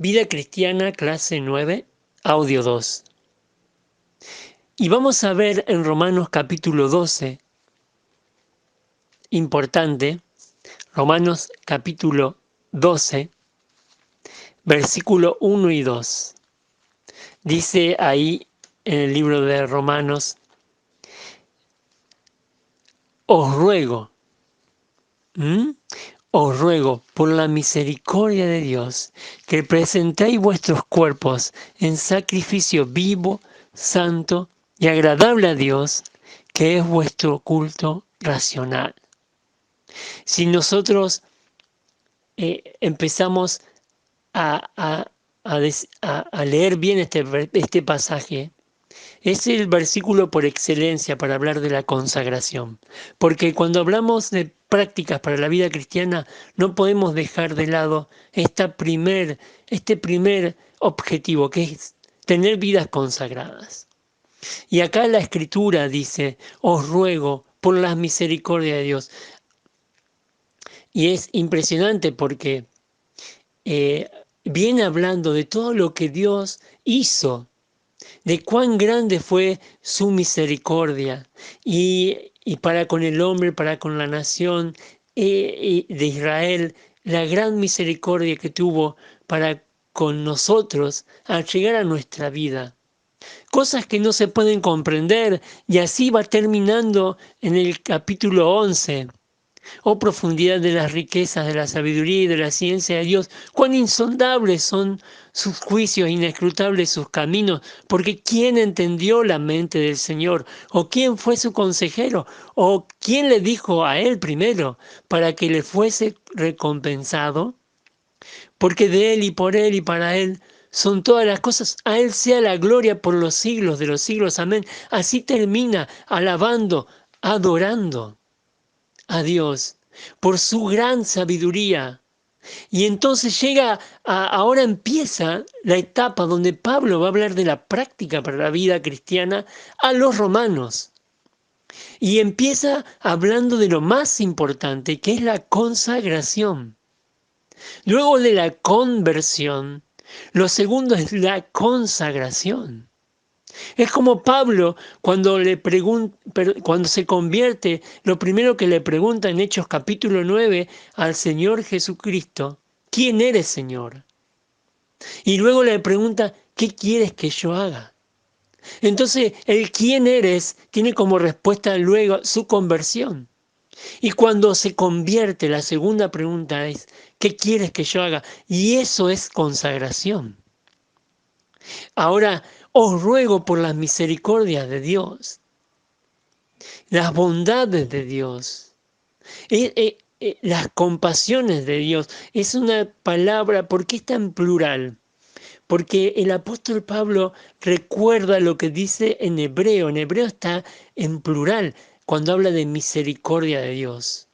Vida Cristiana, clase 9, audio 2. Y vamos a ver en Romanos capítulo 12, importante, Romanos capítulo 12, versículo 1 y 2. Dice ahí en el libro de Romanos: os ruego, os ruego por la misericordia de Dios, que presentéis vuestros cuerpos en sacrificio vivo, santo y agradable a Dios, que es vuestro culto racional. Si nosotros empezamos a leer bien este pasaje, es el versículo por excelencia para hablar de la consagración. Porque cuando hablamos de prácticas para la vida cristiana, no podemos dejar de lado este primer objetivo, que es tener vidas consagradas. Y acá la Escritura dice: os ruego por la misericordia de Dios. Y es impresionante porque viene hablando de todo lo que Dios hizo, de cuán grande fue su misericordia y para con el hombre, para con la nación de Israel, la gran misericordia que tuvo para con nosotros al llegar a nuestra vida. Cosas que no se pueden comprender, y así va terminando en el capítulo 11. Oh profundidad de las riquezas, de la sabiduría y de la ciencia de Dios, cuán insondables son sus juicios, inescrutables sus caminos, porque ¿quién entendió la mente del Señor? ¿O quién fue su consejero? ¿O quién le dijo a él primero para que le fuese recompensado? Porque de él y por él y para él son todas las cosas. A él sea la gloria por los siglos de los siglos. Amén. Así termina alabando, adorando a Dios por su gran sabiduría. Y entonces ahora empieza la etapa donde Pablo va a hablar de la práctica para la vida cristiana a los romanos. Y empieza hablando de lo más importante, que es la consagración. Luego de la conversión, lo segundo es la consagración. Es como Pablo cuando se convierte, lo primero que le pregunta en Hechos capítulo 9 al Señor Jesucristo: ¿quién eres, Señor? Y luego le pregunta: ¿qué quieres que yo haga? Entonces el quién eres tiene como respuesta luego su conversión. Y cuando se convierte, la segunda pregunta es: ¿qué quieres que yo haga? Y eso es consagración. Ahora, os ruego por las misericordias de Dios, las bondades de Dios, las compasiones de Dios. Es una palabra, ¿por qué está en plural? Porque el apóstol Pablo recuerda lo que dice en hebreo. En hebreo está en plural cuando habla de misericordia de Dios.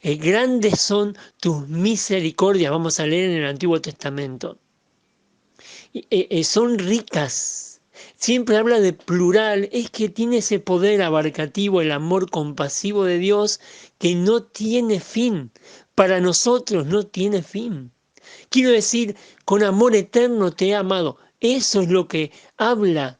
Grandes son tus misericordias, vamos a leer en el Antiguo Testamento. Son ricas. Siempre habla de plural, es que tiene ese poder abarcativo, el amor compasivo de Dios, que no tiene fin. Para nosotros no tiene fin. Quiero decir, con amor eterno te he amado. Eso es lo que habla.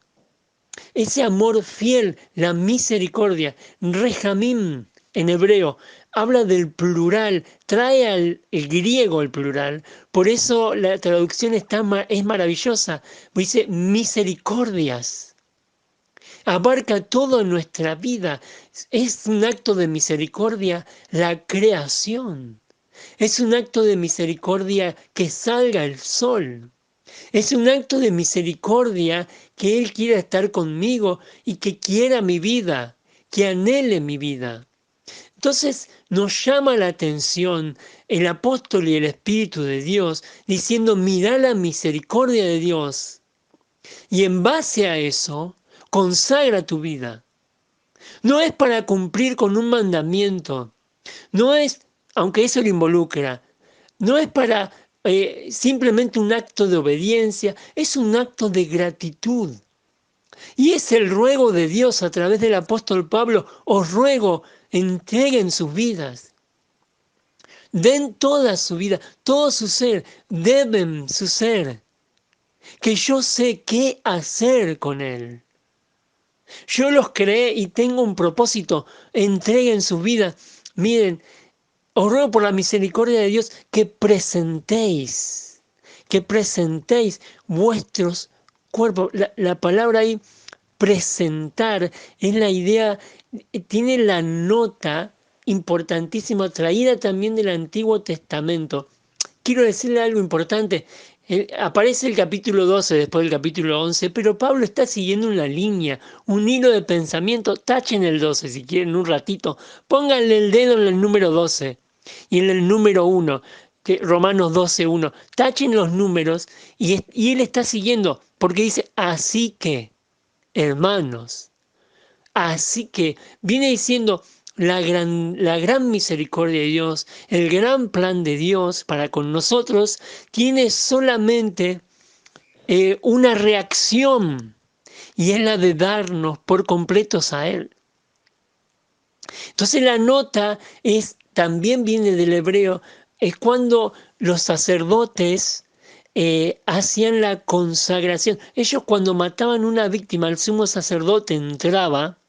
Ese amor fiel, la misericordia, rejamim en hebreo, habla del plural, trae el griego el plural. Por eso la traducción es maravillosa. Dice misericordias. Abarca todo en nuestra vida. Es un acto de misericordia la creación. Es un acto de misericordia que salga el sol. Es un acto de misericordia que Él quiera estar conmigo y que quiera mi vida, que anhele mi vida. Entonces nos llama la atención el apóstol y el Espíritu de Dios diciendo: mira la misericordia de Dios. Y en base a eso, consagra tu vida. No es para cumplir con un mandamiento. No es, aunque eso lo involucra, no es para simplemente un acto de obediencia, es un acto de gratitud. Y es el ruego de Dios a través del apóstol Pablo: os ruego, entreguen sus vidas. den toda su vida, todo su ser, deben su ser, que yo sé qué hacer con él. Yo los creé y tengo un propósito, entreguen su vida. Miren, os ruego por la misericordia de Dios que presentéis vuestros cuerpos. La palabra ahí, presentar, es la idea, tiene la nota importantísima, traída también del Antiguo Testamento. Quiero decirle algo importante. Aparece el capítulo 12 después del capítulo 11, pero Pablo está siguiendo una línea, un hilo de pensamiento. Tachen el 12 si quieren un ratito. Pónganle el dedo en el número 12 y en el número 1, que Romanos 12:1. Tachen los números y él está siguiendo, porque dice, así que, hermanos, así que viene diciendo la gran misericordia de Dios, el gran plan de Dios para con nosotros, tiene solamente una reacción, y es la de darnos por completos a Él. Entonces la nota también viene del hebreo, es cuando los sacerdotes hacían la consagración. Ellos cuando mataban una víctima, el sumo sacerdote entraba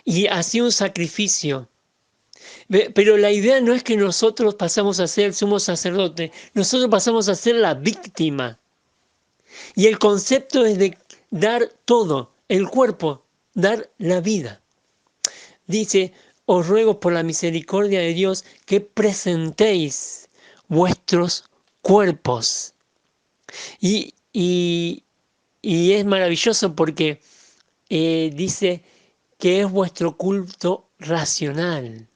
y hacía un sacrificio. Pero la idea no es que nosotros pasamos a ser el sumo sacerdote, nosotros pasamos a ser la víctima. Y el concepto es de dar todo, el cuerpo, dar la vida. Dice, os ruego por la misericordia de Dios que presentéis vuestros cuerpos. Y es maravilloso porque dice que es vuestro culto racional.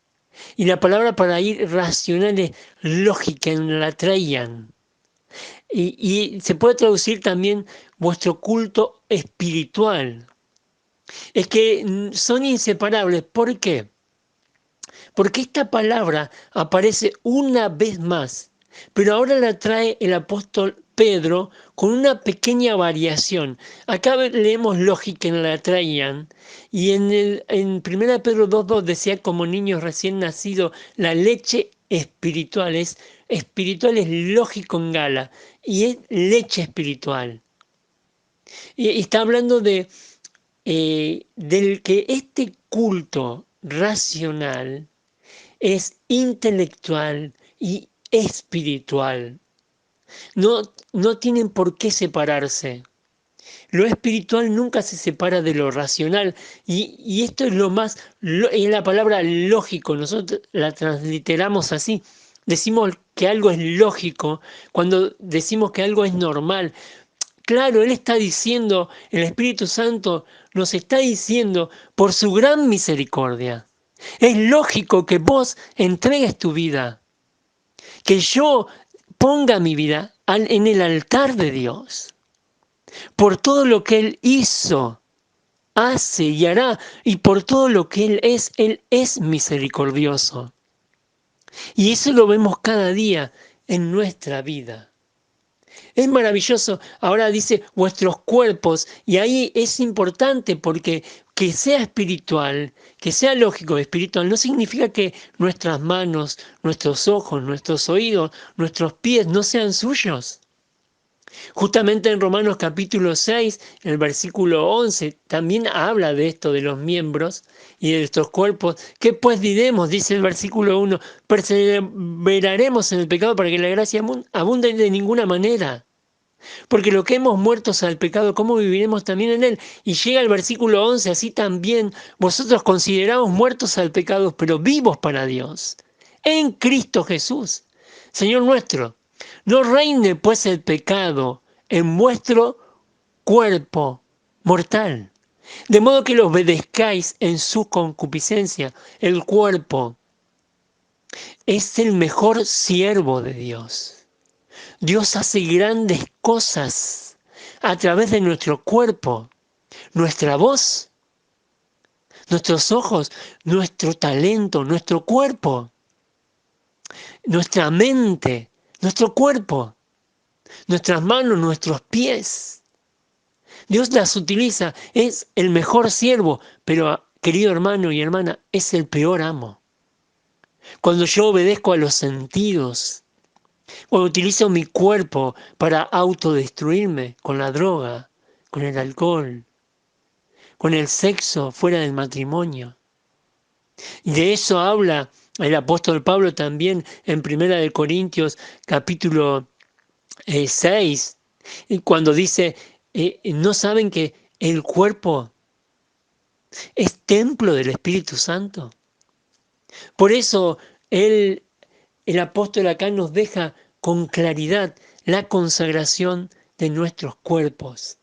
Y la palabra para ir racional es lógica, en la traían. Y se puede traducir también vuestro culto espiritual. Es que son inseparables. ¿Por qué? Porque esta palabra aparece una vez más, pero ahora la trae el apóstol Pedro con una pequeña variación. Acá leemos lógica en la traían, y en 1 Pedro 2:2 decía, como niños recién nacidos, la leche espiritual es lógico en gala, y es leche espiritual. Y está hablando del que este culto racional es intelectual y espiritual. No tienen por qué separarse. Lo espiritual nunca se separa de lo racional. Y esto es es la palabra lógico. Nosotros la transliteramos así. Decimos que algo es lógico cuando decimos que algo es normal. Claro, Él está diciendo, el Espíritu Santo nos está diciendo, por su gran misericordia, es lógico que vos entregues tu vida, que yo ponga mi vida en el altar de Dios, por todo lo que Él hizo, hace y hará, y por todo lo que Él es misericordioso. Y eso lo vemos cada día en nuestra vida. Es maravilloso. Ahora dice vuestros cuerpos, y ahí es importante porque que sea espiritual, que sea lógico espiritual, no significa que nuestras manos, nuestros ojos, nuestros oídos, nuestros pies no sean suyos. Justamente en Romanos capítulo 6, el versículo 11, también habla de esto, de los miembros y de nuestros cuerpos. ¿Qué pues diremos? Dice el versículo 1, perseveraremos en el pecado para que la gracia abunde de ninguna manera. Porque lo que hemos muertos al pecado, ¿cómo viviremos también en él? Y llega el versículo 11, así también vosotros consideraos muertos al pecado, pero vivos para Dios, en Cristo Jesús, Señor nuestro. No reine pues el pecado en vuestro cuerpo mortal, de modo que lo obedezcáis en su concupiscencia. El cuerpo es el mejor siervo de Dios. Dios hace grandes cosas a través de nuestro cuerpo, nuestra voz, nuestros ojos, nuestro talento, nuestro cuerpo, nuestra mente, nuestro cuerpo, nuestras manos, nuestros pies. Dios las utiliza, es el mejor siervo, pero querido hermano y hermana, es el peor amo. cuando yo obedezco a los sentidos, cuando utilizo mi cuerpo para autodestruirme con la droga, con el alcohol, con el sexo fuera del matrimonio. Y de eso habla el apóstol Pablo también en Primera de Corintios capítulo 6, y cuando dice, ¿no saben que el cuerpo es templo del Espíritu Santo? Por eso el apóstol acá nos deja con claridad la consagración de nuestros cuerpos.